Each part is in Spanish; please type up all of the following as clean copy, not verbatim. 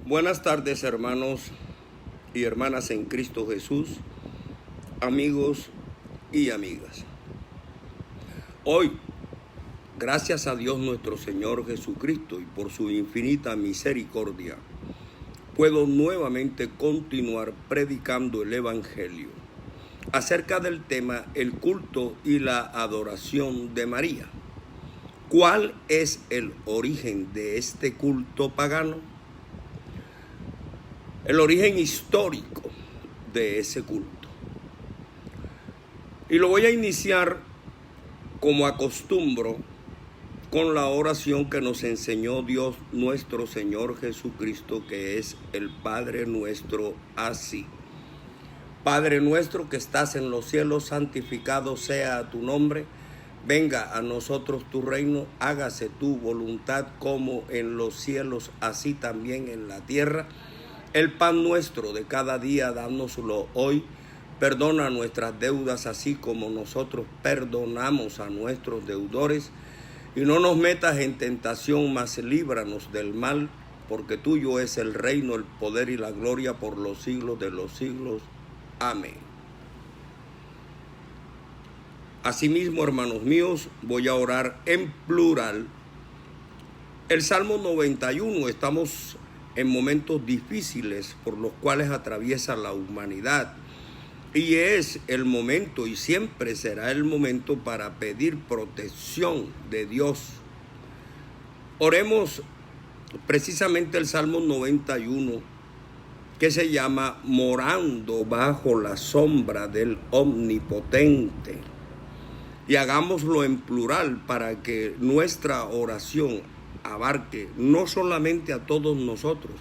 Buenas tardes, hermanos y hermanas en Cristo Jesús, amigos y amigas. Hoy, gracias a Dios nuestro Señor Jesucristo y por su infinita misericordia, puedo nuevamente continuar predicando el Evangelio acerca del tema el culto y la adoración de María. ¿Cuál es el origen de este culto pagano? El origen histórico de ese culto. Y lo voy a iniciar como acostumbro con la oración que nos enseñó Dios nuestro Señor Jesucristo, que es el Padre nuestro así. Padre nuestro que estás en los cielos, santificado sea tu nombre. Venga a nosotros tu reino, hágase tu voluntad como en los cielos, así también en la tierra. El pan nuestro de cada día, dánoslo hoy. Perdona nuestras deudas, así como nosotros perdonamos a nuestros deudores. Y no nos metas en tentación, mas líbranos del mal, porque tuyo es el reino, el poder y la gloria por los siglos de los siglos. Amén. Asimismo, hermanos míos, voy a orar en plural. El Salmo 91, estamos en momentos difíciles por los cuales atraviesa la humanidad. Y es el momento, y siempre será el momento, para pedir protección de Dios. Oremos precisamente el Salmo 91, que se llama Morando bajo la sombra del Omnipotente. Y hagámoslo en plural para que nuestra oración abarque no solamente a todos nosotros,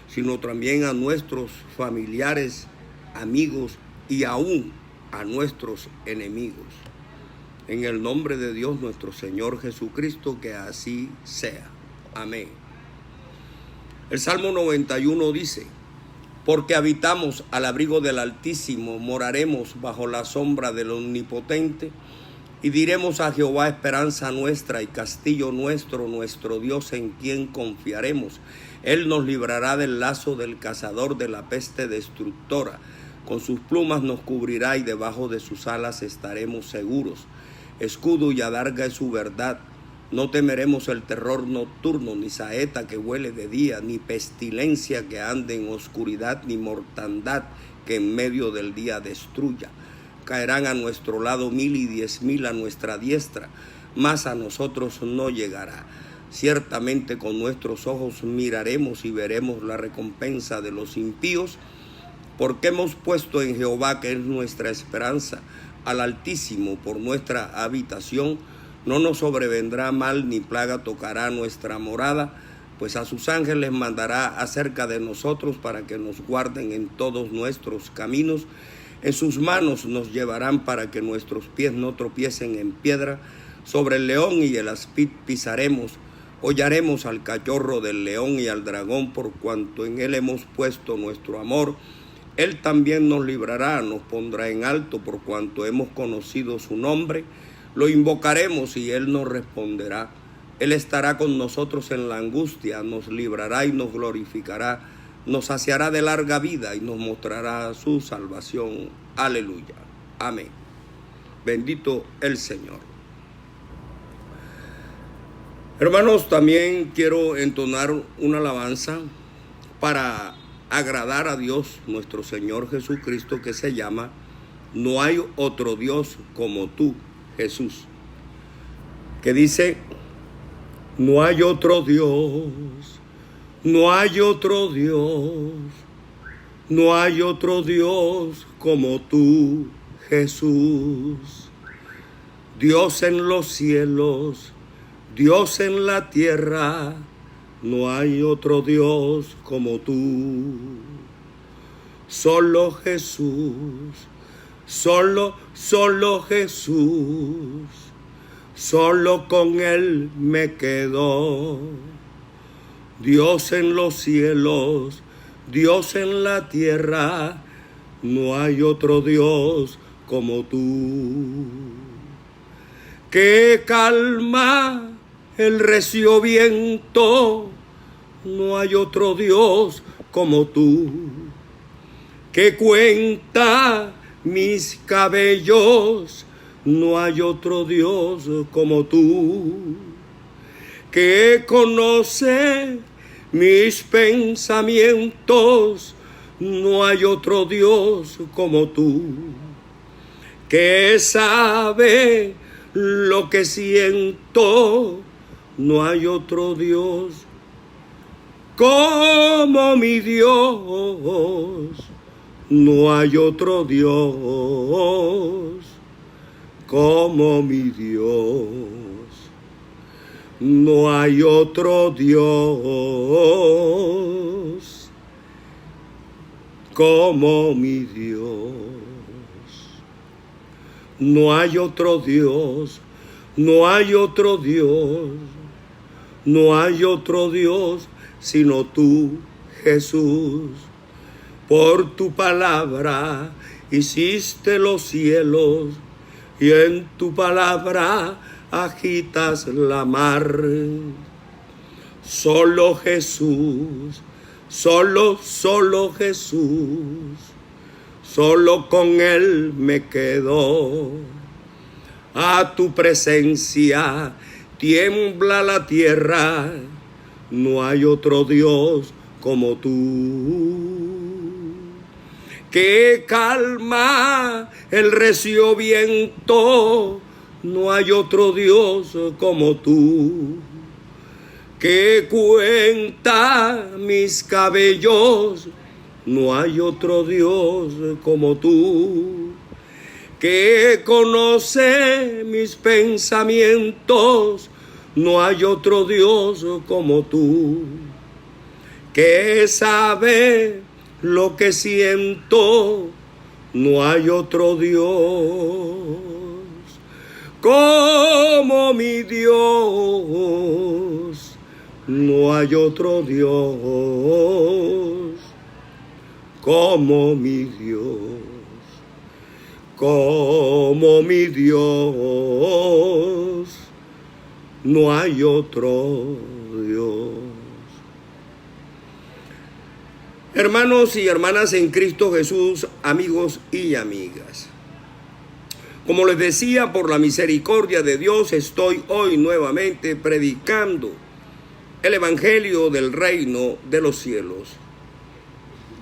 sino también a nuestros familiares, amigos y aún a nuestros enemigos. En el nombre de Dios nuestro Señor Jesucristo, que así sea. Amén. El Salmo 91 dice: porque habitamos al abrigo del Altísimo, moraremos bajo la sombra del Omnipotente. Y diremos a Jehová, esperanza nuestra y castillo nuestro, nuestro Dios en quien confiaremos. Él nos librará del lazo del cazador, de la peste destructora. Con sus plumas nos cubrirá y debajo de sus alas estaremos seguros. Escudo y adarga es su verdad. No temeremos el terror nocturno, ni saeta que huele de día, ni pestilencia que ande en oscuridad, ni mortandad que en medio del día destruya. Caerán a nuestro lado 1000 y 10,000 a nuestra diestra, mas a nosotros no llegará. Ciertamente con nuestros ojos miraremos y veremos la recompensa de los impíos, porque hemos puesto en Jehová, que es nuestra esperanza, al Altísimo por nuestra habitación. No nos sobrevendrá mal, ni plaga tocará nuestra morada, pues a sus ángeles mandará acerca de nosotros para que nos guarden en todos nuestros caminos. En sus manos nos llevarán para que nuestros pies no tropiecen en piedra. Sobre el león y el aspid pisaremos. Hollaremos al cachorro del león y al dragón, por cuanto en él hemos puesto nuestro amor. Él también nos librará, nos pondrá en alto, por cuanto hemos conocido su nombre. Lo invocaremos y él nos responderá. Él estará con nosotros en la angustia, nos librará y nos glorificará. Nos saciará de larga vida y nos mostrará su salvación. Aleluya. Amén. Bendito el Señor. Hermanos, también quiero entonar una alabanza para agradar a Dios, nuestro Señor Jesucristo, que se llama No hay otro Dios como tú, Jesús. Que dice: no hay otro Dios. No hay otro Dios, no hay otro Dios como tú, Jesús. Dios en los cielos, Dios en la tierra, no hay otro Dios como tú. Solo Jesús, solo Jesús, solo con Él me quedo. Dios en los cielos, Dios en la tierra, no hay otro Dios como tú. Que calma el recio viento, no hay otro Dios como tú, que cuenta mis cabellos, no hay otro Dios como tú, que conoce mis pensamientos, no hay otro Dios como tú, que sabe lo que siento, no hay otro Dios como mi Dios, no hay otro Dios como mi Dios, no hay otro Dios como mi Dios, no hay otro Dios, no hay otro Dios, no hay otro Dios sino tú, Jesús. Por tu palabra hiciste los cielos y en tu palabra agitas la mar. Solo Jesús, solo Jesús, solo con Él me quedo. A tu presencia tiembla la tierra, no hay otro Dios como tú, que calma el recio viento, no hay otro Dios como tú, que cuenta mis cabellos, no hay otro Dios como tú, que conoce mis pensamientos, no hay otro Dios como tú, que sabe lo que siento, no hay otro Dios como mi Dios, no hay otro Dios como mi Dios, como mi Dios, no hay otro Dios. Hermanos y hermanas en Cristo Jesús, amigos y amigas, como les decía, por la misericordia de Dios estoy hoy nuevamente predicando el Evangelio del Reino de los Cielos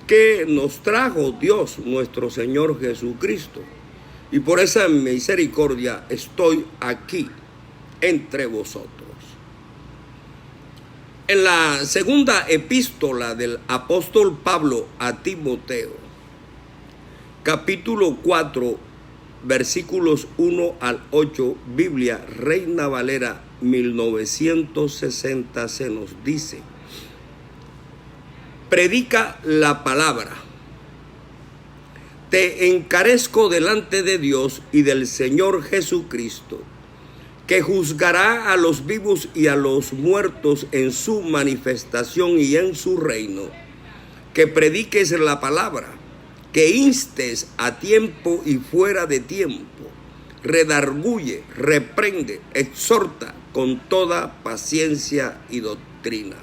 que nos trajo Dios nuestro Señor Jesucristo, y por esa misericordia estoy aquí entre vosotros. En la segunda epístola del apóstol Pablo a Timoteo, capítulo 4, versículos 1 al 8, Biblia Reina Valera 1960, se nos dice: predica la palabra. Te encarezco delante de Dios y del Señor Jesucristo, que juzgará a los vivos y a los muertos en su manifestación y en su reino, que prediques la palabra, que instes a tiempo y fuera de tiempo, redarguye, reprende, exhorta con toda paciencia y doctrina.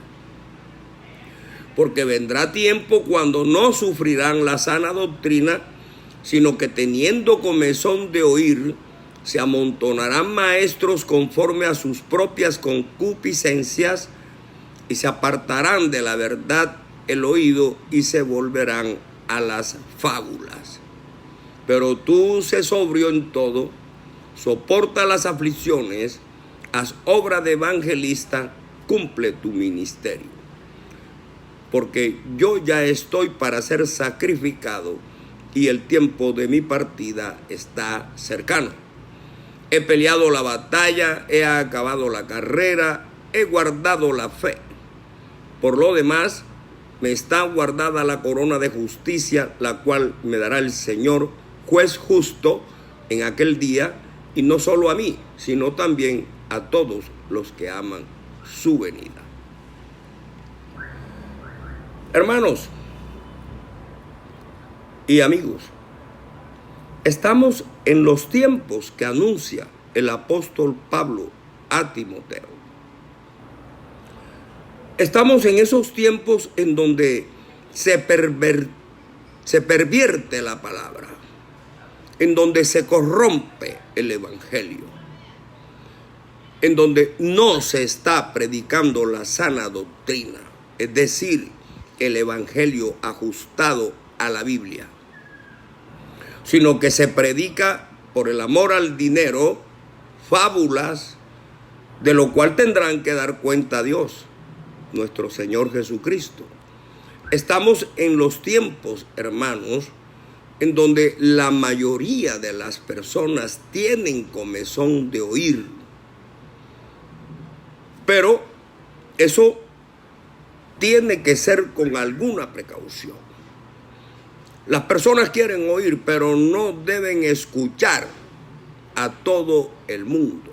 Porque vendrá tiempo cuando no sufrirán la sana doctrina, sino que teniendo comezón de oír, se amontonarán maestros conforme a sus propias concupiscencias, y se apartarán de la verdad el oído y se volverán a las fábulas. Pero tú sé sobrio en todo, soporta las aflicciones, haz obra de evangelista, cumple tu ministerio. Porque yo ya estoy para ser sacrificado y el tiempo de mi partida está cercano. He peleado la batalla, he acabado la carrera, he guardado la fe. Por lo demás, me está guardada la corona de justicia, la cual me dará el Señor, juez justo, en aquel día, y no solo a mí, sino también a todos los que aman su venida. Hermanos y amigos, estamos en los tiempos que anuncia el apóstol Pablo a Timoteo. Estamos en esos tiempos en donde se pervierte la palabra, en donde se corrompe el evangelio, en donde no se está predicando la sana doctrina, es decir, el evangelio ajustado a la Biblia, sino que se predica por el amor al dinero, fábulas, de lo cual tendrán que dar cuenta a Dios, nuestro Señor Jesucristo. Estamos en los tiempos, hermanos, en donde la mayoría de las personas tienen comezón de oír. Pero eso tiene que ser con alguna precaución. Las personas quieren oír, pero no deben escuchar a todo el mundo,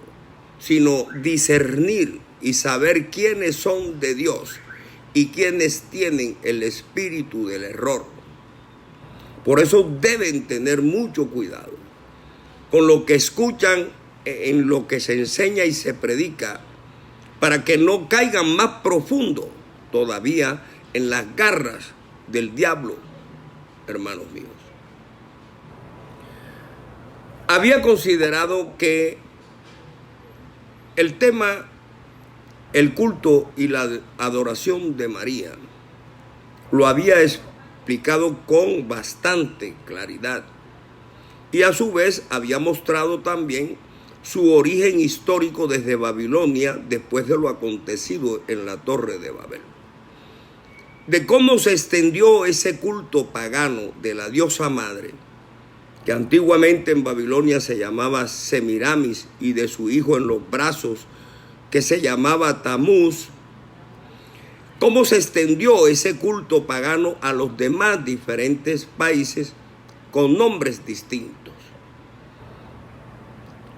sino discernir y saber quiénes son de Dios y quienes tienen el espíritu del error. Por eso deben tener mucho cuidado con lo que escuchan, en lo que se enseña y se predica, para que no caigan más profundo todavía en las garras del diablo, hermanos míos. Había considerado que el tema, el culto y la adoración de María, lo había explicado con bastante claridad y a su vez había mostrado también su origen histórico desde Babilonia después de lo acontecido en la Torre de Babel, de cómo se extendió ese culto pagano de la diosa madre, que antiguamente en Babilonia se llamaba Semiramis, y de su hijo en los brazos, que se llamaba Tamuz, cómo se extendió ese culto pagano a los demás diferentes países con nombres distintos.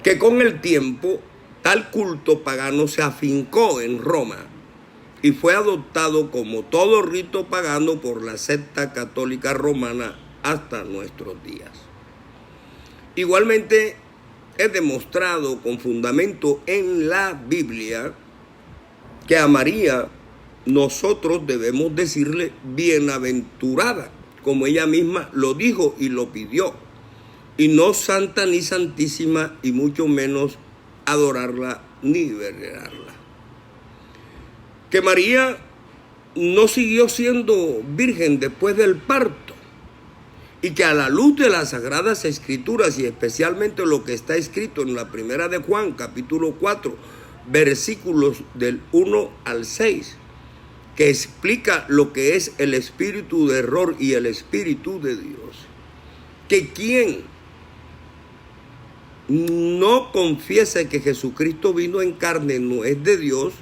Que con el tiempo tal culto pagano se afincó en Roma y fue adoptado como todo rito pagano por la secta católica romana hasta nuestros días. Igualmente es demostrado con fundamento en la Biblia que a María nosotros debemos decirle bienaventurada, como ella misma lo dijo y lo pidió, y no santa ni santísima, y mucho menos adorarla ni venerarla. Que María no siguió siendo virgen después del parto, y que a la luz de las Sagradas Escrituras, y especialmente lo que está escrito en la primera de Juan, capítulo 4, versículos del 1 al 6, que explica lo que es el espíritu de error y el espíritu de Dios, que quien no confiese que Jesucristo vino en carne no es de Dios,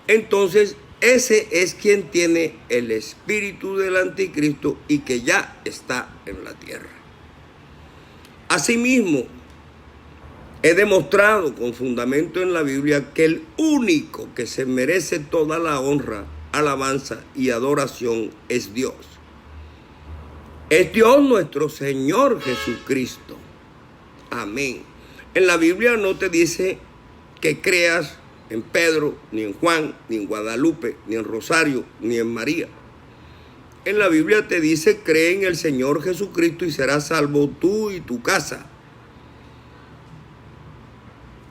entonces ese es quien tiene el espíritu del anticristo y que ya está en la tierra. Asimismo, he demostrado con fundamento en la Biblia que el único que se merece toda la honra, alabanza y adoración es Dios. Es Dios nuestro Señor Jesucristo. Amén. En la Biblia no te dice que creas en Pedro, ni en Juan, ni en Guadalupe, ni en Rosario, ni en María. En la Biblia te dice: cree en el Señor Jesucristo y serás salvo tú y tu casa.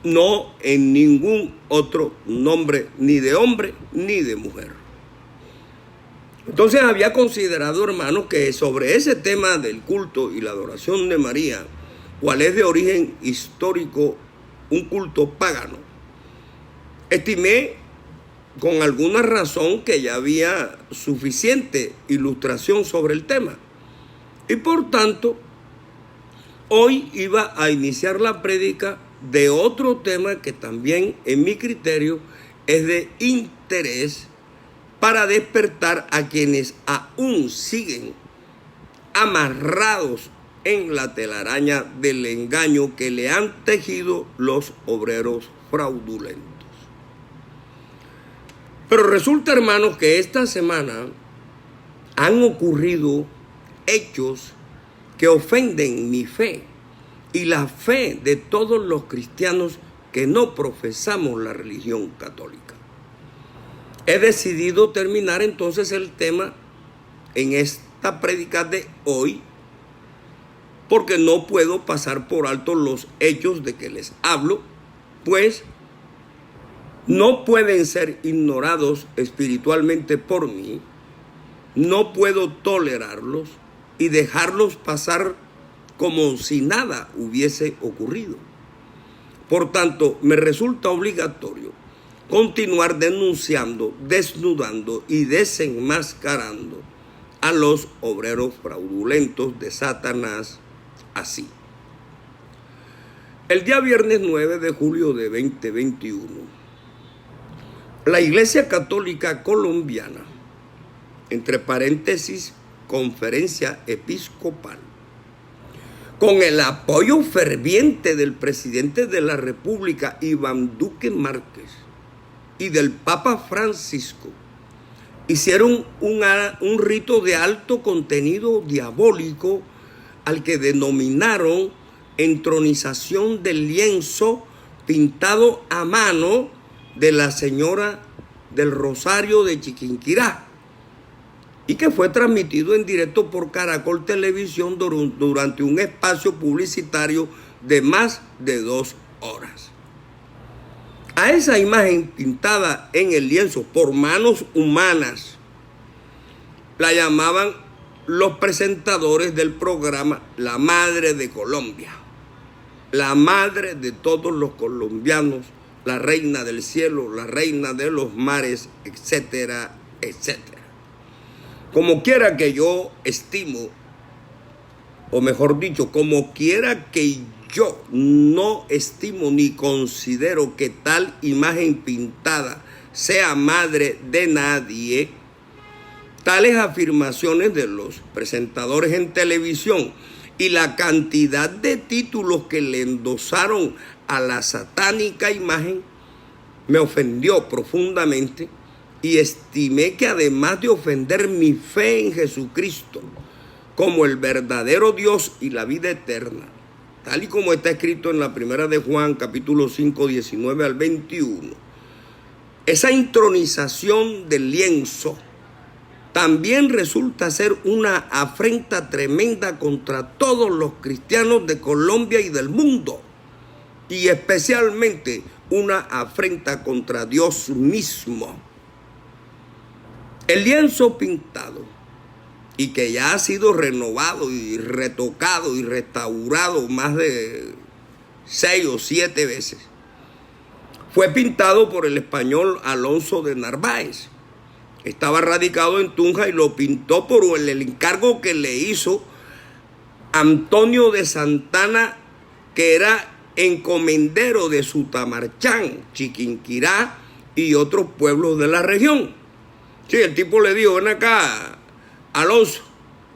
No en ningún otro nombre, ni de hombre, ni de mujer. Entonces había considerado, hermanos, que sobre ese tema del culto y la adoración de María, cuál es de origen histórico un culto pagano, estimé con alguna razón que ya había suficiente ilustración sobre el tema. Y por tanto, hoy iba a iniciar la prédica de otro tema que también, en mi criterio, es de interés para despertar a quienes aún siguen amarrados en la telaraña del engaño que le han tejido los obreros fraudulentos. Pero resulta, hermanos, que esta semana han ocurrido hechos que ofenden mi fe y la fe de todos los cristianos que no profesamos la religión católica. He decidido terminar entonces el tema en esta prédica de hoy, porque no puedo pasar por alto los hechos de que les hablo, pues no pueden ser ignorados espiritualmente por mí, no puedo tolerarlos y dejarlos pasar como si nada hubiese ocurrido. Por tanto, me resulta obligatorio continuar denunciando, desnudando y desenmascarando a los obreros fraudulentos de Satanás así. El día viernes 9 de julio de 2021, la Iglesia Católica Colombiana, entre paréntesis, Conferencia Episcopal, con el apoyo ferviente del presidente de la República, Iván Duque Márquez, y del Papa Francisco, hicieron un rito de alto contenido diabólico al que denominaron entronización del lienzo pintado a mano de la Señora del Rosario de Chiquinquirá, y que fue transmitido en directo por Caracol Televisión durante un espacio publicitario de más de 2 horas. A esa imagen pintada en el lienzo por manos humanas la llamaban los presentadores del programa La Madre de Colombia, la madre de todos los colombianos, la reina del cielo, la reina de los mares, etcétera, etcétera. Como quiera que yo estimo, o mejor dicho, como quiera que yo no estimo ni considero que tal imagen pintada sea madre de nadie, tales afirmaciones de los presentadores en televisión y la cantidad de títulos que le endosaron a la satánica imagen me ofendió profundamente, y estimé que además de ofender mi fe en Jesucristo como el verdadero Dios y la vida eterna, tal y como está escrito en la primera de Juan, capítulo 5, 19 al 21, esa intronización del lienzo también resulta ser una afrenta tremenda contra todos los cristianos de Colombia y del mundo, y especialmente una afrenta contra Dios mismo. El lienzo pintado, y que ya ha sido renovado y retocado y restaurado más de 6 o 7 veces, fue pintado por el español Alonso de Narváez. Estaba radicado en Tunja y lo pintó por el encargo que le hizo Antonio de Santana, que era encomendero de Sutamarchán, Chiquinquirá y otros pueblos de la región. Sí, el tipo le dijo: ven acá, Alonso,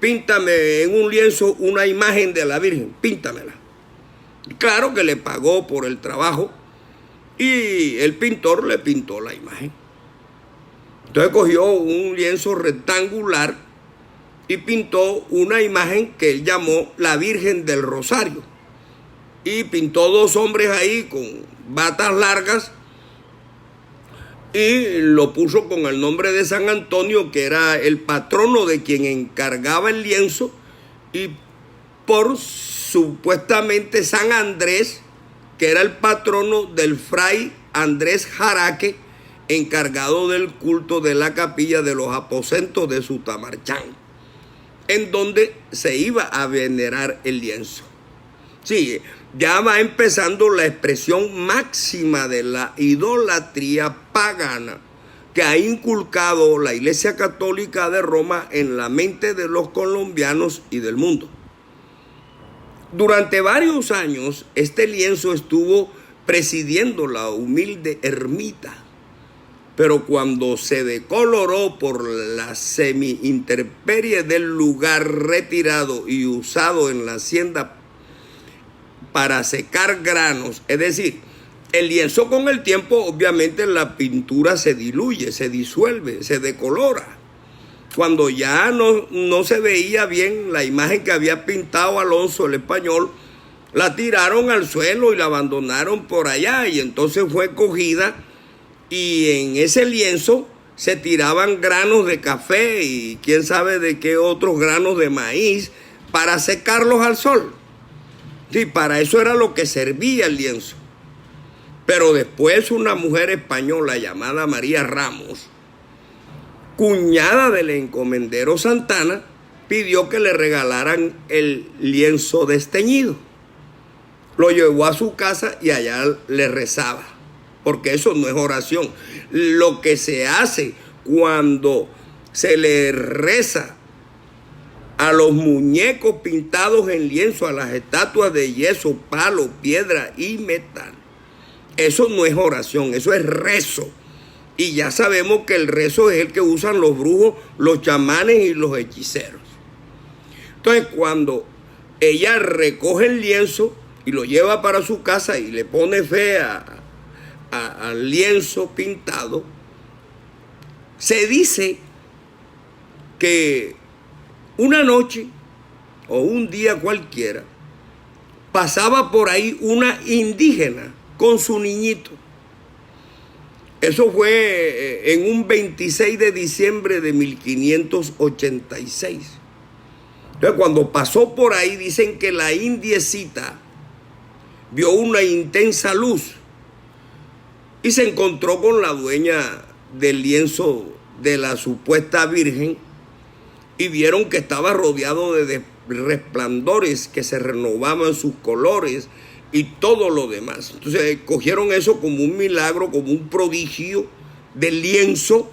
píntame en un lienzo una imagen de la Virgen, píntamela. Y claro que le pagó por el trabajo y el pintor le pintó la imagen. Entonces cogió un lienzo rectangular y pintó una imagen que él llamó la Virgen del Rosario. Y pintó 2 hombres ahí con batas largas y lo puso con el nombre de San Antonio, que era el patrono de quien encargaba el lienzo, y por supuestamente San Andrés, que era el patrono del fray Andrés Jaraque, encargado del culto de la capilla de los aposentos de Sutamarchán, en donde se iba a venerar el lienzo. Sí, ya va empezando la expresión máxima de la idolatría pagana que ha inculcado la Iglesia Católica de Roma en la mente de los colombianos y del mundo. Durante varios años, este lienzo estuvo presidiendo la humilde ermita, pero cuando se decoloró por la semi-intemperie del lugar retirado y usado en la hacienda para secar granos, es decir, el lienzo con el tiempo, obviamente la pintura se diluye, se disuelve, se decolora. Cuando ya no se veía bien la imagen que había pintado Alonso el español, la tiraron al suelo y la abandonaron por allá, y entonces fue cogida, y en ese lienzo se tiraban granos de café y quién sabe de qué otros granos de maíz para secarlos al sol. Sí, para eso era lo que servía el lienzo. Pero después una mujer española llamada María Ramos, cuñada del encomendero Santana, pidió que le regalaran el lienzo desteñido. Lo llevó a su casa y allá le rezaba, porque eso no es oración. Lo que se hace cuando se le reza a los muñecos pintados en lienzo, a las estatuas de yeso, palo, piedra y metal, eso no es oración, eso es rezo. Y ya sabemos que el rezo es el que usan los brujos, los chamanes y los hechiceros. Entonces, cuando ella recoge el lienzo y lo lleva para su casa y le pone fe al lienzo pintado, se dice que una noche o un día cualquiera pasaba por ahí una indígena con su niñito. Eso fue en un 26 de diciembre de 1586. Entonces, cuando pasó por ahí, dicen que la indiecita vio una intensa luz y se encontró con la dueña del lienzo de la supuesta virgen y vieron que estaba rodeado de resplandores que se renovaban sus colores y todo lo demás. Entonces cogieron eso como un milagro, como un prodigio del lienzo,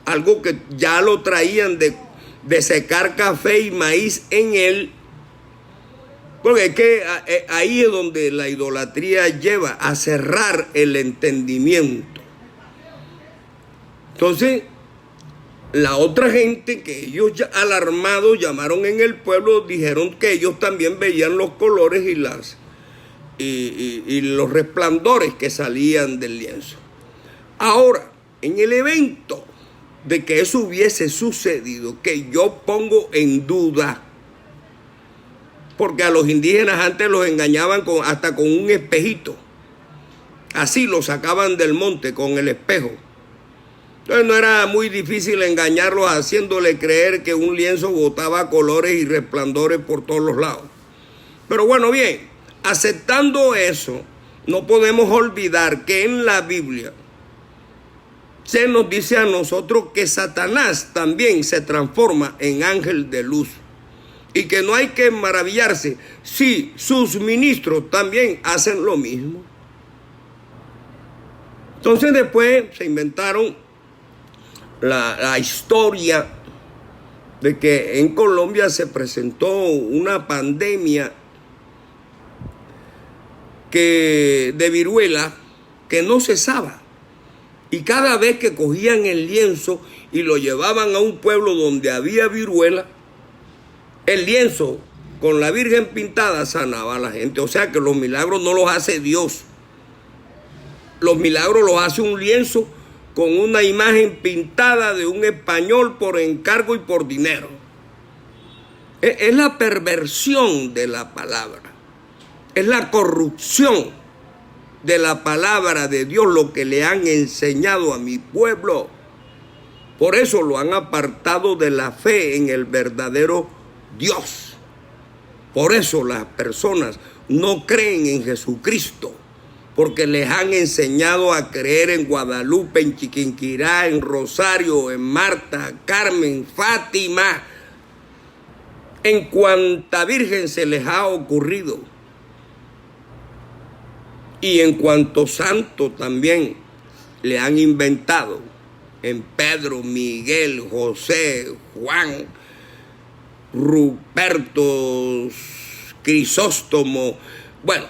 algo que ya lo traían de secar café y maíz en él, porque es que ahí es donde la idolatría lleva a cerrar el entendimiento. Entonces, la otra gente que ellos ya alarmados llamaron en el pueblo, dijeron que ellos también veían los colores y los resplandores que salían del lienzo. Ahora, en el evento de que eso hubiese sucedido, que yo pongo en duda, porque a los indígenas antes los engañaban hasta con un espejito. Así los sacaban del monte con el espejo. Entonces no era muy difícil engañarlos haciéndole creer que un lienzo botaba colores y resplandores por todos los lados. Pero bueno, bien, aceptando eso, no podemos olvidar que en la Biblia se nos dice a nosotros que Satanás también se transforma en ángel de luz. Y que no hay que maravillarse si sus ministros también hacen lo mismo. Entonces después se inventaron la historia de que en Colombia se presentó una pandemia de viruela que no cesaba. Y cada vez que cogían el lienzo y lo llevaban a un pueblo donde había viruela, el lienzo con la Virgen pintada sanaba a la gente. O sea que los milagros no los hace Dios. Los milagros los hace un lienzo con una imagen pintada de un español por encargo y por dinero. Es la perversión de la palabra. Es la corrupción de la palabra de Dios lo que le han enseñado a mi pueblo. Por eso lo han apartado de la fe en el verdadero Dios. Por eso las personas no creen en Jesucristo, porque les han enseñado a creer en Guadalupe, en Chiquinquirá, en Rosario, en Marta, Carmen, Fátima, en cuanta virgen se les ha ocurrido. Y en cuanto santo también le han inventado, en Pedro, Miguel, José, Juan, Ruperto, Crisóstomo, bueno,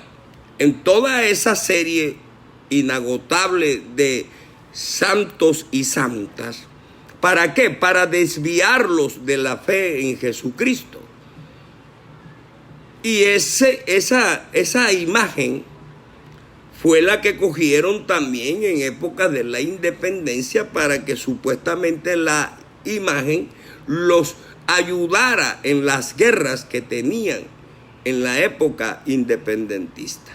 en toda esa serie inagotable de santos y santas. ¿Para qué? Para desviarlos de la fe en Jesucristo. Y esa imagen fue la que cogieron también en época de la independencia para que supuestamente la imagen los ayudara en las guerras que tenían en la época independentista.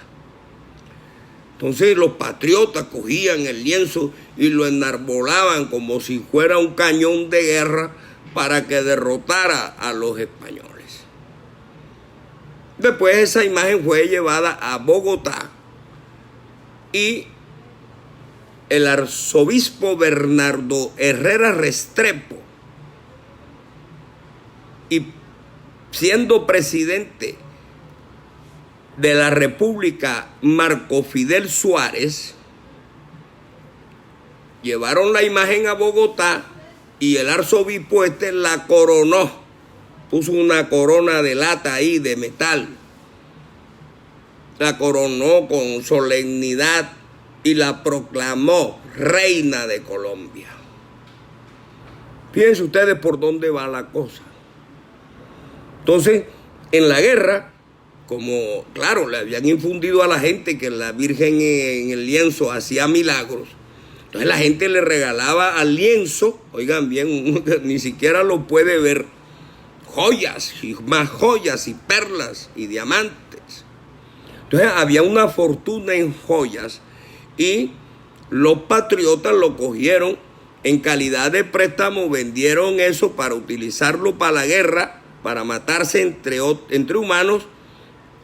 Entonces los patriotas cogían el lienzo y lo enarbolaban como si fuera un cañón de guerra para que derrotara a los españoles. Después esa imagen fue llevada a Bogotá y el arzobispo Bernardo Herrera Restrepo, y siendo presidente de la República Marco Fidel Suárez, llevaron la imagen a Bogotá y el arzobispo la coronó, puso una corona de lata ahí, de metal, la coronó con solemnidad y la proclamó reina de Colombia. Fíjense ustedes por dónde va la cosa. Entonces, en la guerra, como, claro, le habían infundido a la gente que la Virgen en el lienzo hacía milagros, entonces la gente le regalaba al lienzo, oigan bien, uno que ni siquiera lo puede ver, joyas y más joyas y perlas y diamantes. Entonces había una fortuna en joyas y los patriotas lo cogieron en calidad de préstamo, vendieron eso para utilizarlo para la guerra, para matarse entre humanos,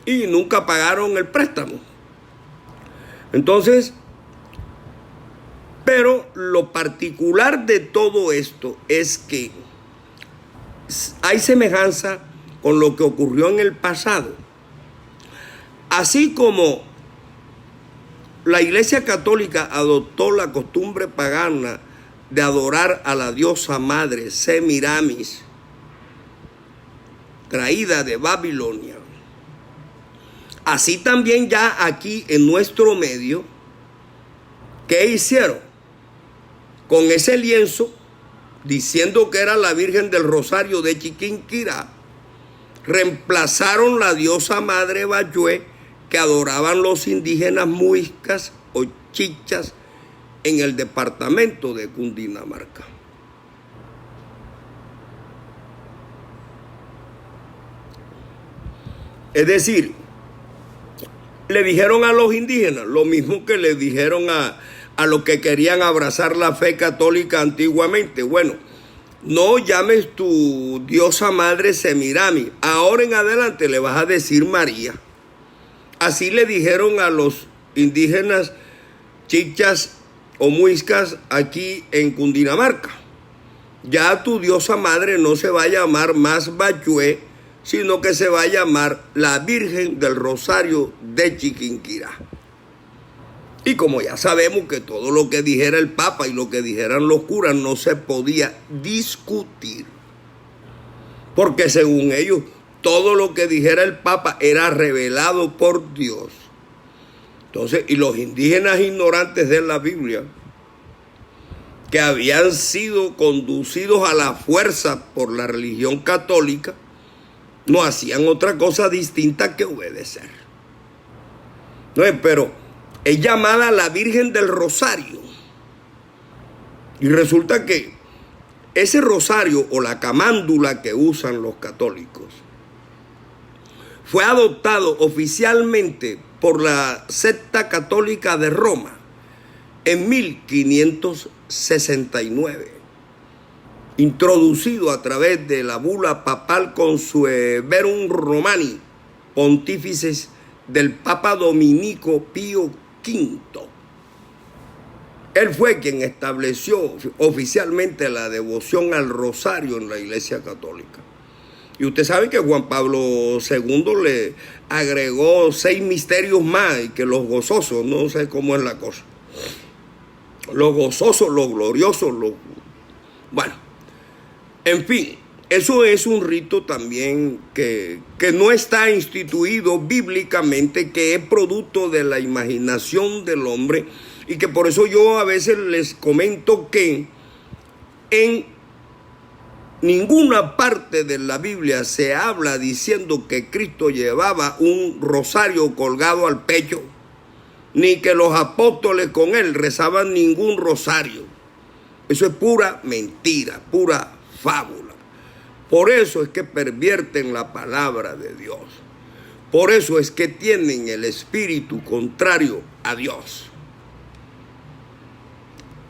y nunca pagaron el préstamo. Entonces, pero lo particular de todo esto es que hay semejanza con lo que ocurrió en el pasado. Así como la Iglesia Católica adoptó la costumbre pagana de adorar a la diosa madre Semiramis, traída de Babilonia, así también ya aquí en nuestro medio, ¿qué hicieron? Con ese lienzo, diciendo que era la Virgen del Rosario de Chiquinquirá, reemplazaron la diosa madre Bayue que adoraban los indígenas muiscas o chichas en el departamento de Cundinamarca. Es decir, le dijeron a los indígenas lo mismo que le dijeron a los que querían abrazar la fe católica antiguamente. Bueno, no llames tu diosa madre Semiramis, ahora en adelante le vas a decir María. Así le dijeron a los indígenas chichas o muiscas aquí en Cundinamarca. Ya tu diosa madre no se va a llamar más Bayue, sino que se va a llamar la Virgen del Rosario de Chiquinquirá. Y como ya sabemos que todo lo que dijera el Papa y lo que dijeran los curas no se podía discutir, porque según ellos todo lo que dijera el Papa era revelado por Dios. Entonces, y los indígenas ignorantes de la Biblia, que habían sido conducidos a la fuerza por la religión católica, no hacían otra cosa distinta que obedecer. No, pero es llamada la Virgen del Rosario. Y resulta que ese rosario o la camándula que usan los católicos fue adoptado oficialmente por la secta católica de Roma en 1569, introducido a través de la bula papal Consueverum Romani, pontífices del Papa Dominico Pío V. Él fue quien estableció oficialmente la devoción al rosario en la Iglesia Católica. Y usted sabe que Juan Pablo II le agregó 6 misterios más, y que los gozosos, no sé cómo es la cosa. Los gozosos, los gloriosos, bueno, en fin, eso es un rito también que no está instituido bíblicamente, que es producto de la imaginación del hombre, y que por eso yo a veces les comento que en ninguna parte de la Biblia se habla diciendo que Cristo llevaba un rosario colgado al pecho, ni que los apóstoles con él rezaban ningún rosario. Eso es pura mentira, pura fábula. Por eso es que pervierten la palabra de Dios. Por eso es que tienen el espíritu contrario a Dios.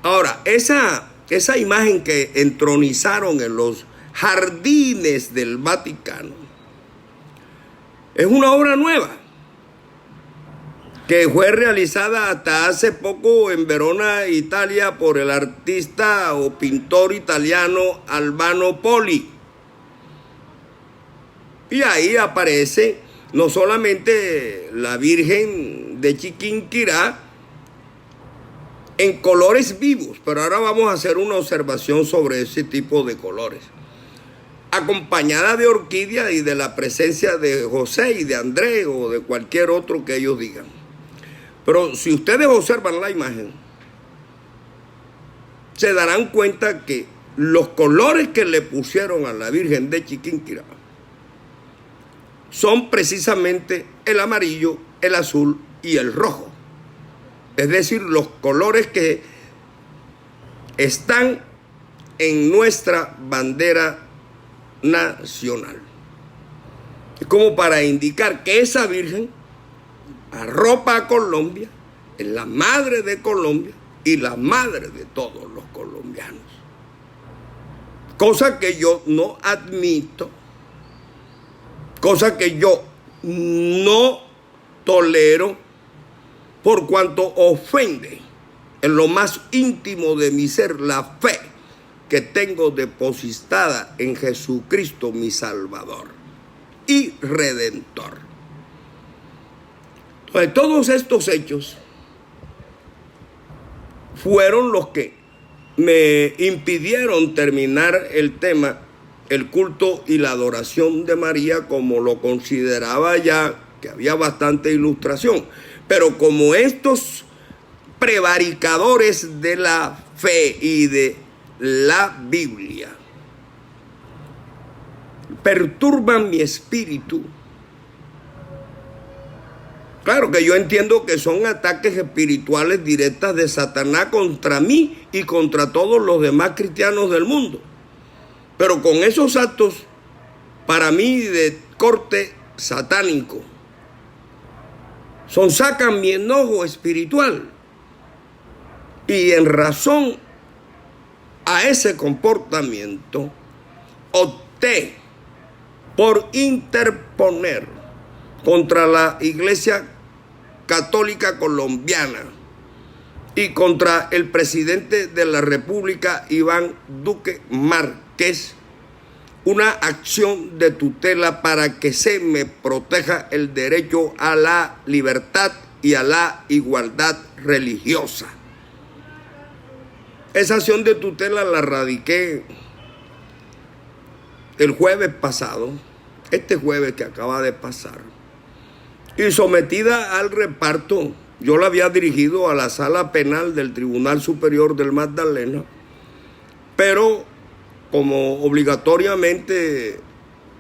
Ahora, esa imagen que entronizaron en los jardines del Vaticano es una obra nueva que fue realizada hasta hace poco en Verona, Italia, por el artista o pintor italiano Albano Poli. Y ahí aparece no solamente la Virgen de Chiquinquirá en colores vivos, pero ahora vamos a hacer una observación sobre ese tipo de colores, acompañada de orquídea y de la presencia de José y de Andrés o de cualquier otro que ellos digan. Pero si ustedes observan la imagen, se darán cuenta que los colores que le pusieron a la Virgen de Chiquinquirá son precisamente el amarillo, el azul y el rojo. Es decir, los colores que están en nuestra bandera nacional. Es como para indicar que esa Virgen arropa a Colombia, es la madre de Colombia y la madre de todos los colombianos. Cosa que yo no admito, cosa que yo no tolero, por cuanto ofende en lo más íntimo de mi ser la fe que tengo depositada en Jesucristo, mi Salvador y Redentor. Entonces, todos estos hechos fueron los que me impidieron terminar el tema, el culto y la adoración de María, como lo consideraba ya, que había bastante ilustración. Pero como estos prevaricadores de la fe y de la Biblia perturban mi espíritu, claro que yo entiendo que son ataques espirituales directas de Satanás contra mí y contra todos los demás cristianos del mundo. Pero con esos actos, para mí, de corte satánico, sacan mi enojo espiritual. Y en razón a ese comportamiento, opté por interponer contra la Iglesia Católica Colombiana y contra el presidente de la República, Iván Duque Márquez, una acción de tutela para que se me proteja el derecho a la libertad y a la igualdad religiosa. Esa acción de tutela la radiqué el jueves pasado, este jueves que acaba de pasar, y sometida al reparto. Yo la había dirigido a la sala penal del Tribunal Superior del Magdalena, pero como obligatoriamente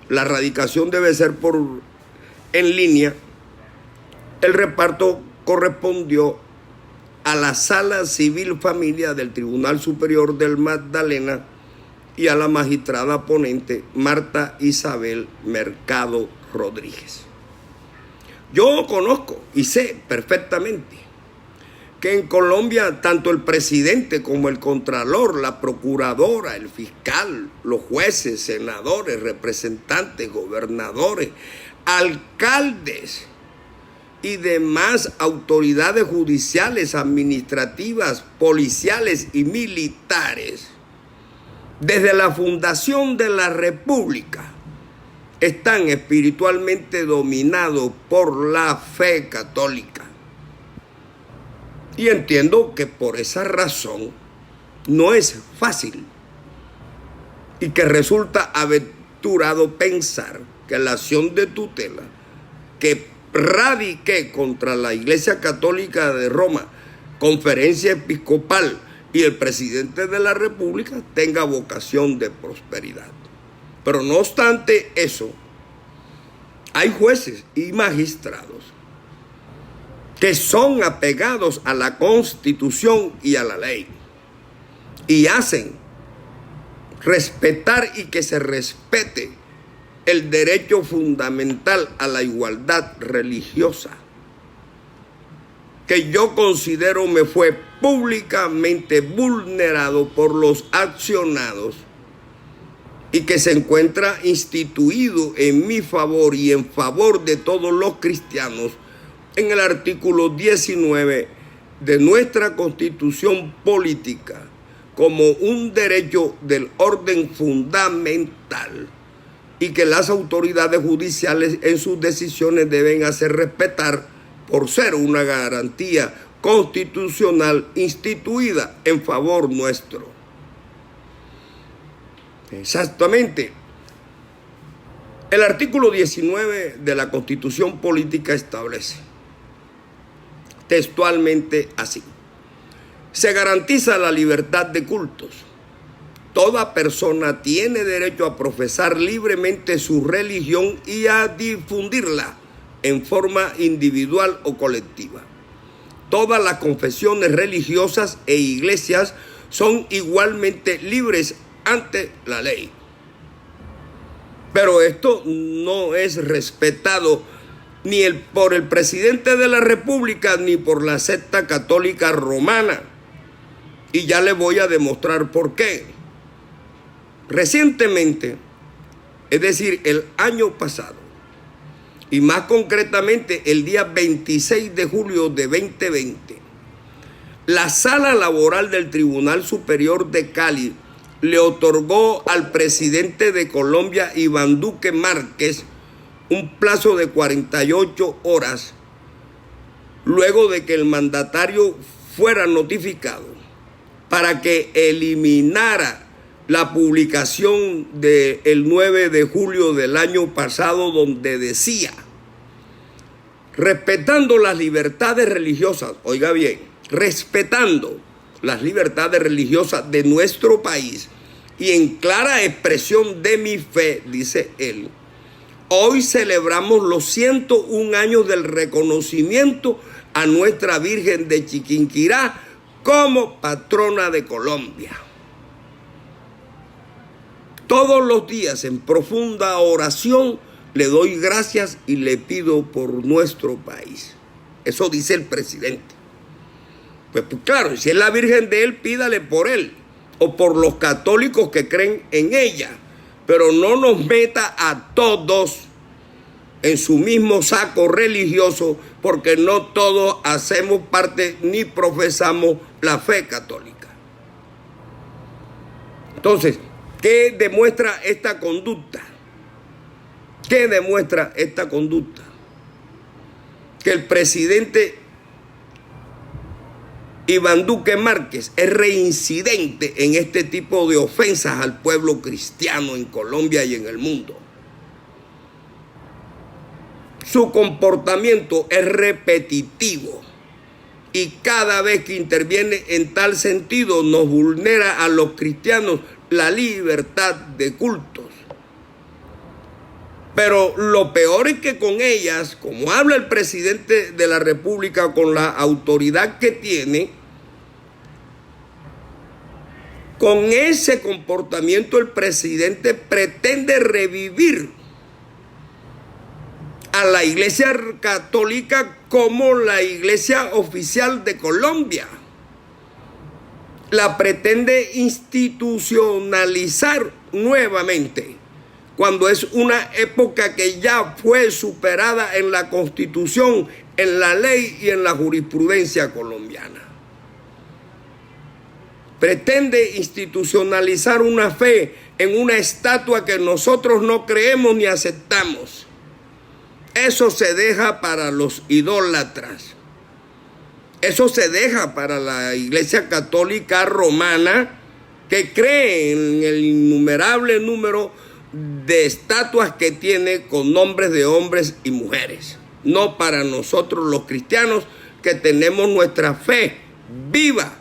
la radicación debe ser en línea, el reparto correspondió a la Sala Civil Familia del Tribunal Superior del Magdalena y a la magistrada ponente Marta Isabel Mercado Rodríguez. Yo conozco y sé perfectamente que en Colombia tanto el presidente como el contralor, la procuradora, el fiscal, los jueces, senadores, representantes, gobernadores, alcaldes y demás autoridades judiciales, administrativas, policiales y militares, desde la fundación de la República, están espiritualmente dominados por la fe católica. Y entiendo que por esa razón no es fácil y que resulta aventurado pensar que la acción de tutela que radiqué contra la Iglesia Católica de Roma, Conferencia Episcopal y el presidente de la República tenga vocación de prosperidad. Pero no obstante eso, hay jueces y magistrados que son apegados a la Constitución y a la ley y hacen respetar y que se respete el derecho fundamental a la igualdad religiosa, que yo considero me fue públicamente vulnerado por los accionados y que se encuentra instituido en mi favor y en favor de todos los cristianos en el artículo 19 de nuestra Constitución Política como un derecho del orden fundamental, y que las autoridades judiciales en sus decisiones deben hacer respetar por ser una garantía constitucional instituida en favor nuestro. Exactamente. El artículo 19 de la Constitución Política establece textualmente así: se garantiza la libertad de cultos. Toda persona tiene derecho a profesar libremente su religión y a difundirla en forma individual o colectiva. Todas las confesiones religiosas e iglesias son igualmente libres ante la ley. Pero esto no es respetado ni por el presidente de la República ni por la secta católica romana. Y ya le voy a demostrar por qué. Recientemente, es decir, el año pasado, y más concretamente el día 26 de julio de 2020, la Sala Laboral del Tribunal Superior de Cali le otorgó al presidente de Colombia, Iván Duque Márquez, un plazo de 48 horas, luego de que el mandatario fuera notificado, para que eliminara la publicación del 9 de julio del año pasado, donde decía: respetando las libertades religiosas, oiga bien, respetando las libertades religiosas de nuestro país y en clara expresión de mi fe, dice él, hoy celebramos los 101 años del reconocimiento a nuestra Virgen de Chiquinquirá como patrona de Colombia. Todos los días en profunda oración le doy gracias y le pido por nuestro país. Eso dice el presidente. Pues claro, si es la Virgen de él, pídale por él o por los católicos que creen en ella, pero no nos meta a todos en su mismo saco religioso, porque no todos hacemos parte ni profesamos la fe católica. Entonces, ¿qué demuestra esta conducta? ¿Qué demuestra esta conducta? Que el presidente Iván Duque Márquez es reincidente en este tipo de ofensas al pueblo cristiano en Colombia y en el mundo. Su comportamiento es repetitivo y cada vez que interviene en tal sentido nos vulnera a los cristianos la libertad de cultos. Pero lo peor es que con ellas, como habla el presidente de la República con la autoridad que tiene, con ese comportamiento el presidente pretende revivir a la Iglesia Católica como la iglesia oficial de Colombia. La pretende institucionalizar nuevamente, cuando es una época que ya fue superada en la Constitución, en la ley y en la jurisprudencia colombiana. Pretende institucionalizar una fe en una estatua que nosotros no creemos ni aceptamos. Eso se deja para los idólatras. Eso se deja para la Iglesia Católica Romana, que cree en el innumerable número de estatuas que tiene con nombres de hombres y mujeres. No para nosotros los cristianos, que tenemos nuestra fe viva,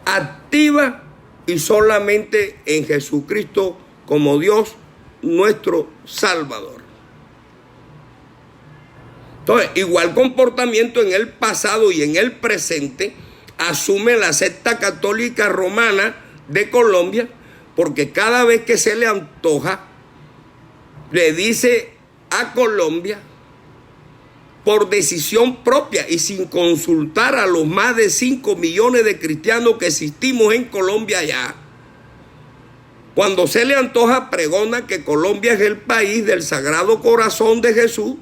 activa y solamente en Jesucristo como Dios nuestro Salvador. Entonces, igual comportamiento en el pasado y en el presente asume la secta católica romana de Colombia, porque cada vez que se le antoja le dice a Colombia, por decisión propia y sin consultar a los más de 5 millones de cristianos que existimos en Colombia ya, cuando se le antoja pregona que Colombia es el país del Sagrado Corazón de Jesús,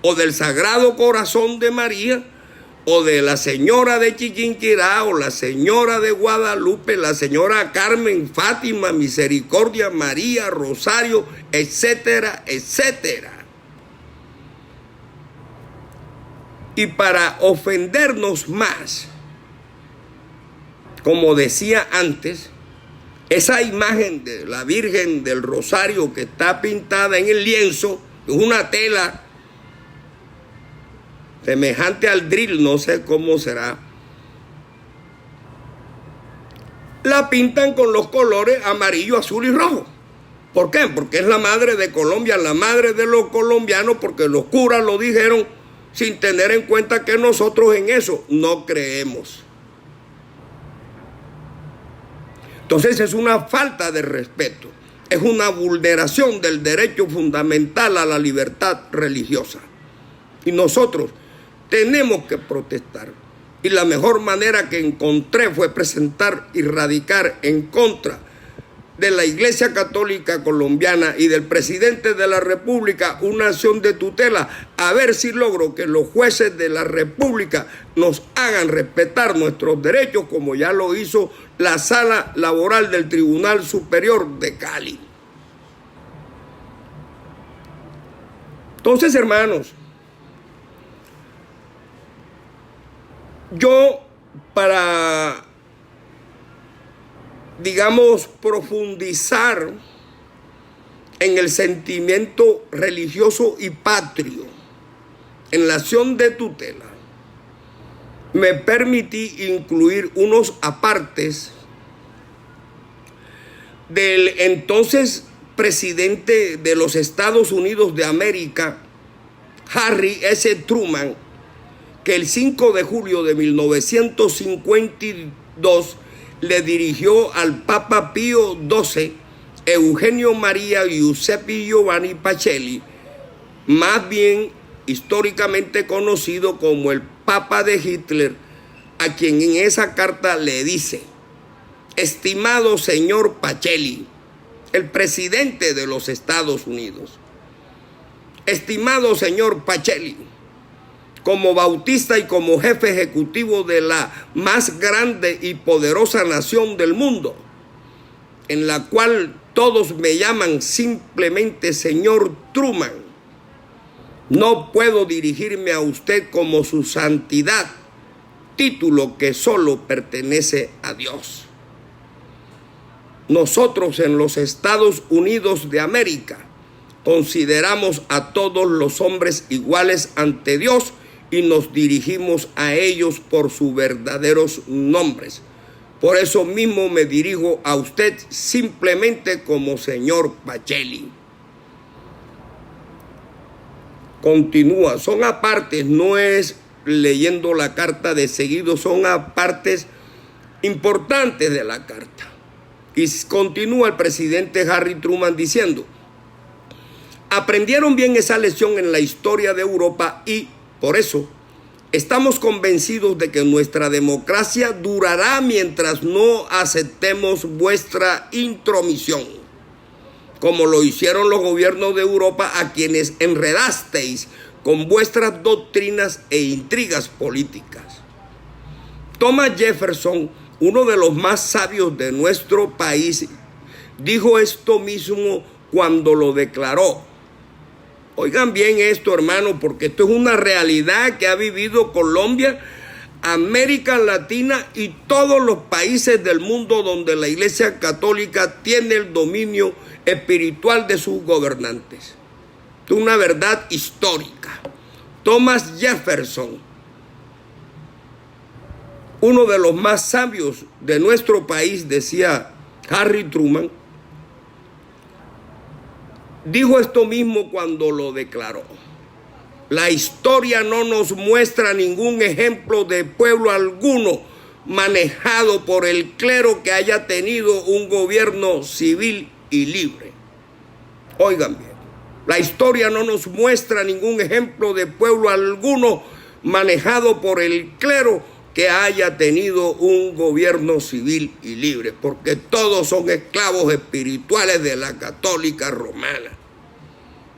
o del Sagrado Corazón de María, o de la Señora de Chiquinquirá, o la Señora de Guadalupe, la Señora Carmen, Fátima, Misericordia, María, Rosario, etcétera, etcétera. Y para ofendernos más, como decía antes, esa imagen de la Virgen del Rosario que está pintada en el lienzo, es una tela semejante al drill, no sé cómo será. La pintan con los colores amarillo, azul y rojo. ¿Por qué? Porque es la madre de Colombia, la madre de los colombianos, porque los curas lo dijeron sin tener en cuenta que nosotros en eso no creemos. Entonces es una falta de respeto, es una vulneración del derecho fundamental a la libertad religiosa. Y nosotros tenemos que protestar. Y la mejor manera que encontré fue presentar y radicar en contra de la Iglesia Católica Colombiana y del presidente de la República una acción de tutela, a ver si logro que los jueces de la República nos hagan respetar nuestros derechos, como ya lo hizo la Sala Laboral del Tribunal Superior de Cali. Entonces, hermanos, yo para, digamos, profundizar en el sentimiento religioso y patrio, en la acción de tutela, me permití incluir unos apartes del entonces presidente de los Estados Unidos de América, Harry S. Truman, que el 5 de julio de 1952 le dirigió al Papa Pío XII, Eugenio María Giuseppe Giovanni Pacelli, más bien históricamente conocido como el Papa de Hitler, a quien en esa carta le dice: estimado señor Pacelli, el presidente de los Estados Unidos, estimado señor Pacelli, como bautista y como jefe ejecutivo de la más grande y poderosa nación del mundo, en la cual todos me llaman simplemente señor Truman, no puedo dirigirme a usted como su santidad, título que solo pertenece a Dios. Nosotros en los Estados Unidos de América consideramos a todos los hombres iguales ante Dios y nos dirigimos a ellos por sus verdaderos nombres. Por eso mismo me dirijo a usted simplemente como señor Pacelli. Continúa, son apartes, no es leyendo la carta de seguido, son apartes importantes de la carta. Y continúa el presidente Harry Truman diciendo: aprendieron bien esa lección en la historia de Europa y por eso estamos convencidos de que nuestra democracia durará mientras no aceptemos vuestra intromisión, como lo hicieron los gobiernos de Europa a quienes enredasteis con vuestras doctrinas e intrigas políticas. Thomas Jefferson, uno de los más sabios de nuestro país, dijo esto mismo cuando lo declaró. Oigan bien esto, hermano, porque esto es una realidad que ha vivido Colombia, América Latina y todos los países del mundo donde la Iglesia Católica tiene el dominio espiritual de sus gobernantes. Es una verdad histórica. Thomas Jefferson, uno de los más sabios de nuestro país, decía Harry Truman, dijo esto mismo cuando lo declaró. La historia no nos muestra ningún ejemplo de pueblo alguno manejado por el clero que haya tenido un gobierno civil y libre. Oigan bien, La historia no nos muestra ningún ejemplo de pueblo alguno manejado por el clero que haya tenido un gobierno civil y libre, porque todos son esclavos espirituales de la católica romana.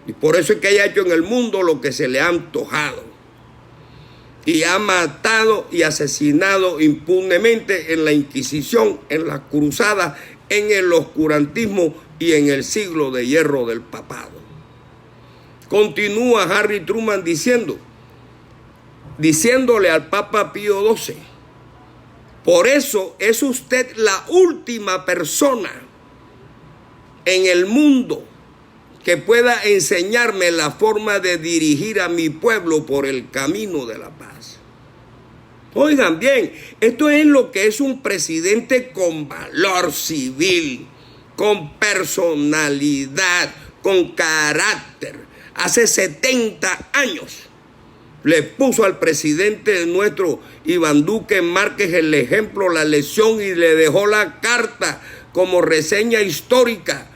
Y por eso es que haya hecho en el mundo lo que se le ha antojado. Y ha matado y asesinado impunemente en la Inquisición, en las cruzadas, en el oscurantismo y en el siglo de hierro del papado. Continúa Harry Truman diciéndole al Papa Pío XII: por eso es usted la última persona en el mundo que pueda enseñarme la forma de dirigir a mi pueblo por el camino de la paz. Oigan bien, esto es lo que es un presidente con valor civil, con personalidad, con carácter. Hace 70 años le puso al presidente nuestro Iván Duque Márquez el ejemplo, la lección, y le dejó la carta como reseña histórica.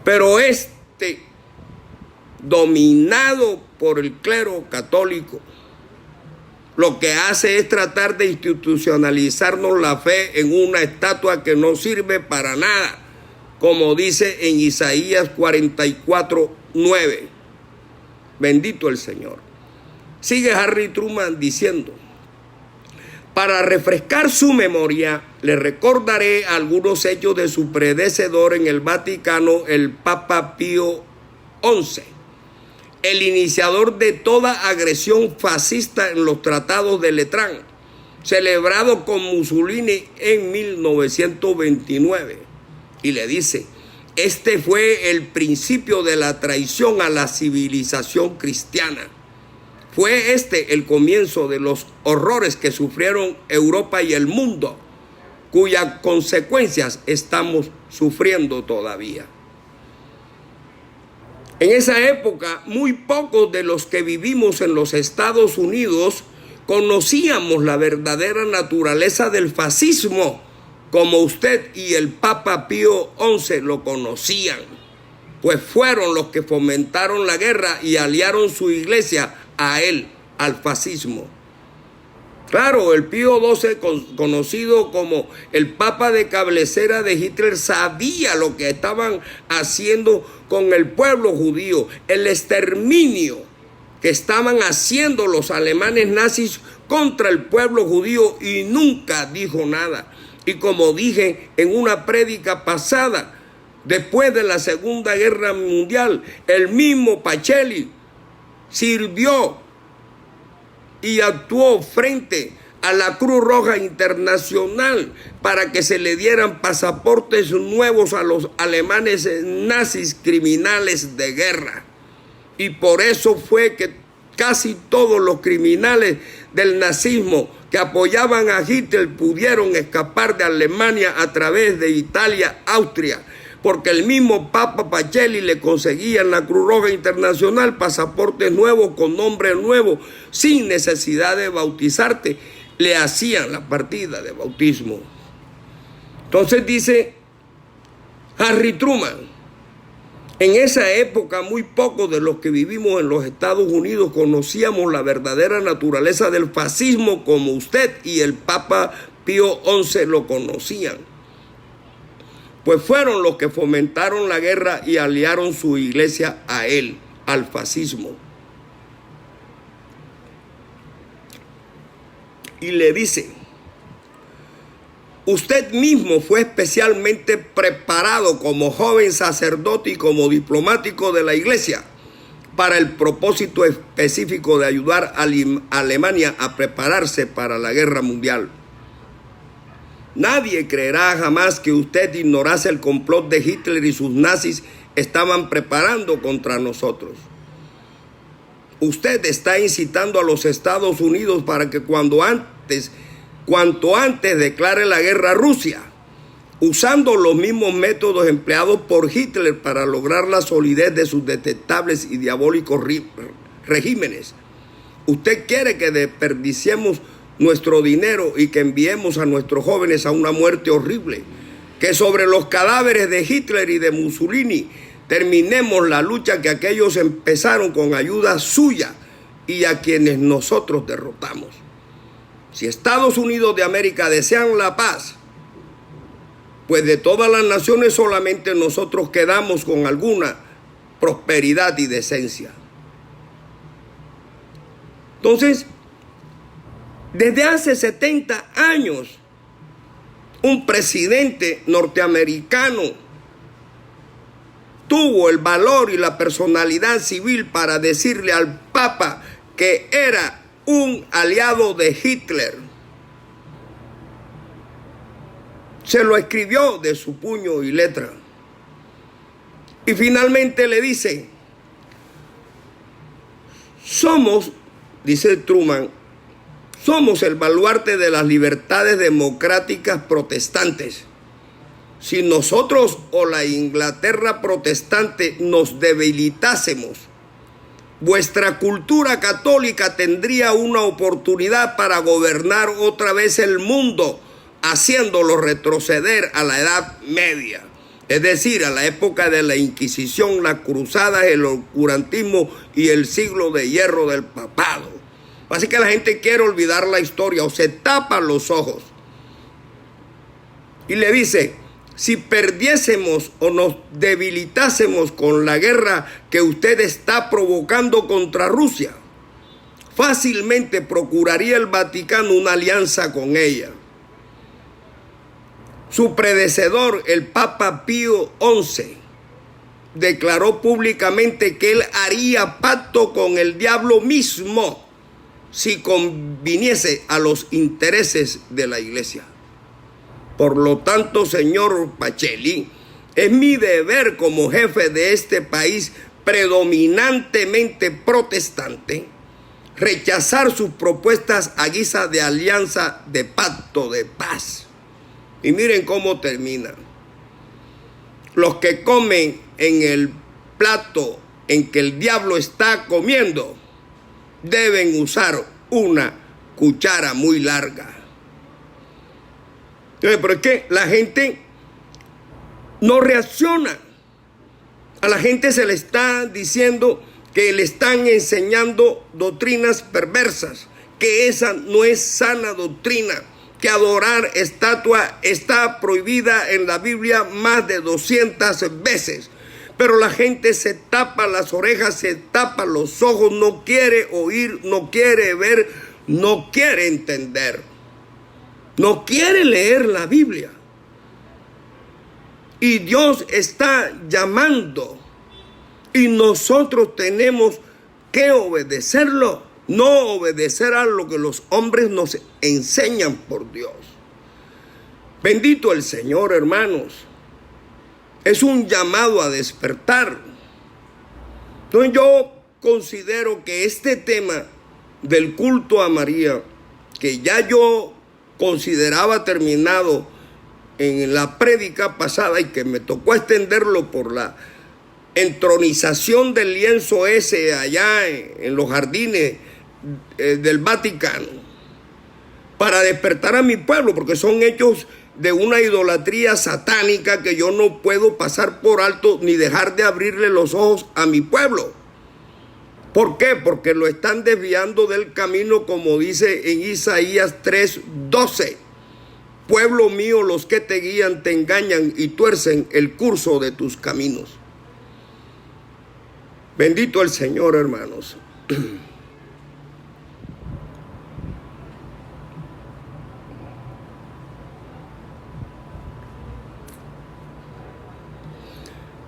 Pero dominado por el clero católico, lo que hace es tratar de institucionalizarnos la fe en una estatua que no sirve para nada, como dice en Isaías 44:9. Bendito el Señor. Sigue Harry Truman diciendo: para refrescar su memoria, le recordaré algunos hechos de su predecesor en el Vaticano, el Papa Pío XI, el iniciador de toda agresión fascista en los tratados de Letrán, celebrado con Mussolini en 1929. Y le dice: este fue el principio de la traición a la civilización cristiana. Fue el comienzo de los horrores que sufrieron Europa y el mundo, cuyas consecuencias estamos sufriendo todavía. En esa época, muy pocos de los que vivimos en los Estados Unidos conocíamos la verdadera naturaleza del fascismo, como usted y el Papa Pío XI lo conocían, pues fueron los que fomentaron la guerra y aliaron su iglesia a él, al fascismo. Claro, el Pío XII, conocido como el Papa de cabecera de Hitler, sabía lo que estaban haciendo con el pueblo judío, el exterminio que estaban haciendo los alemanes nazis contra el pueblo judío, y nunca dijo nada. Y como dije en una prédica pasada, después de la Segunda Guerra Mundial, el mismo Pacelli sirvió y actuó frente a la Cruz Roja Internacional para que se le dieran pasaportes nuevos a los alemanes nazis criminales de guerra. Y por eso fue que casi todos los criminales del nazismo que apoyaban a Hitler pudieron escapar de Alemania a través de Italia, Austria, porque el mismo Papa Pacelli le conseguía en la Cruz Roja Internacional pasaportes nuevos con nombre nuevo, sin necesidad de bautizarte, le hacían la partida de bautismo. Entonces dice Harry Truman: en esa época muy pocos de los que vivimos en los Estados Unidos conocíamos la verdadera naturaleza del fascismo como usted y el Papa Pío XI lo conocían, pues fueron los que fomentaron la guerra y aliaron su iglesia a él, al fascismo. Y le dice: usted mismo fue especialmente preparado como joven sacerdote y como diplomático de la iglesia para el propósito específico de ayudar a Alemania a prepararse para la guerra mundial. Nadie creerá jamás que usted ignorase el complot de Hitler y sus nazis estaban preparando contra nosotros. Usted está incitando a los Estados Unidos para que cuanto antes declare la guerra a Rusia, usando los mismos métodos empleados por Hitler para lograr la solidez de sus detestables y diabólicos regímenes. Usted quiere que desperdiciemos nuestro dinero y que enviemos a nuestros jóvenes a una muerte horrible, que sobre los cadáveres de Hitler y de Mussolini terminemos la lucha que aquellos empezaron con ayuda suya y a quienes nosotros derrotamos. Si Estados Unidos de América desean la paz, pues de todas las naciones solamente nosotros quedamos con alguna prosperidad y decencia. Entonces, desde hace 70 años, un presidente norteamericano tuvo el valor y la personalidad civil para decirle al Papa que era un aliado de Hitler. Se lo escribió de su puño y letra. Y finalmente le dice, somos, dice Truman, somos el baluarte de las libertades democráticas protestantes. Si nosotros o la Inglaterra protestante nos debilitásemos, vuestra cultura católica tendría una oportunidad para gobernar otra vez el mundo, haciéndolo retroceder a la Edad Media, es decir, a la época de la Inquisición, las cruzadas, el oscurantismo y el siglo de hierro del papado. Así que la gente quiere olvidar la historia o se tapa los ojos. Y le dice, si perdiésemos o nos debilitásemos con la guerra que usted está provocando contra Rusia, fácilmente procuraría el Vaticano una alianza con ella. Su predecesor, el Papa Pío XI, declaró públicamente que él haría pacto con el diablo mismo si conviniese a los intereses de la iglesia. Por lo tanto, señor Pacelli, es mi deber como jefe de este país predominantemente protestante rechazar sus propuestas a guisa de alianza de pacto de paz. Y miren cómo termina. Los que comen en el plato en que el diablo está comiendo deben usar una cuchara muy larga. Pero es que la gente no reacciona. A la gente se le está diciendo que le están enseñando doctrinas perversas, que esa no es sana doctrina, que adorar estatua está prohibida en la Biblia más de 200 veces. Pero la gente se tapa las orejas, se tapa los ojos, no quiere oír, no quiere ver, no quiere entender. No quiere leer la Biblia. Y Dios está llamando. Y nosotros tenemos que obedecerlo. No obedecer a lo que los hombres nos enseñan por Dios. Bendito el Señor, hermanos. Es un llamado a despertar. Entonces yo considero que este tema del culto a María, que ya yo consideraba terminado en la prédica pasada y que me tocó extenderlo por la entronización del lienzo ese allá en los jardines del Vaticano, para despertar a mi pueblo, porque son hechos de una idolatría satánica que yo no puedo pasar por alto ni dejar de abrirle los ojos a mi pueblo. ¿Por qué? Porque lo están desviando del camino, como dice en Isaías 3:12. Pueblo mío, los que te guían te engañan y tuercen el curso de tus caminos. Bendito el Señor, hermanos.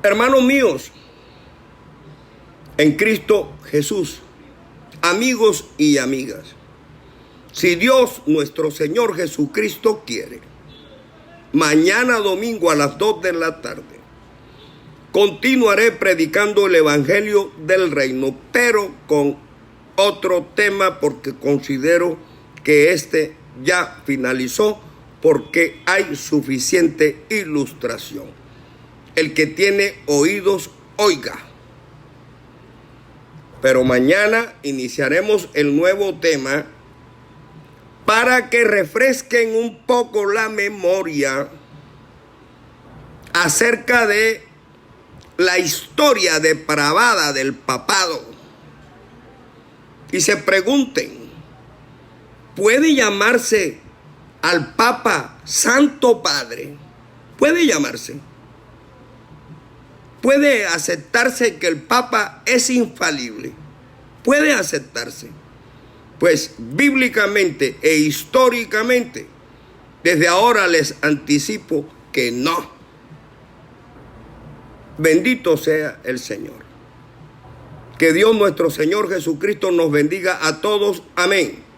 Hermanos míos, en Cristo Jesús, amigos y amigas, si Dios nuestro Señor Jesucristo quiere, mañana domingo a las 2 de la tarde, continuaré predicando el Evangelio del Reino, pero con otro tema, porque considero que este ya finalizó, porque hay suficiente ilustración. El que tiene oídos, oiga. Pero mañana iniciaremos el nuevo tema para que refresquen un poco la memoria acerca de la historia depravada del papado y se pregunten, ¿puede llamarse al Papa Santo Padre? ¿Puede llamarse? ¿Puede aceptarse que el Papa es infalible? ¿Puede aceptarse? Pues bíblicamente e históricamente, desde ahora les anticipo que no. Bendito sea el Señor. Que Dios nuestro Señor Jesucristo nos bendiga a todos. Amén.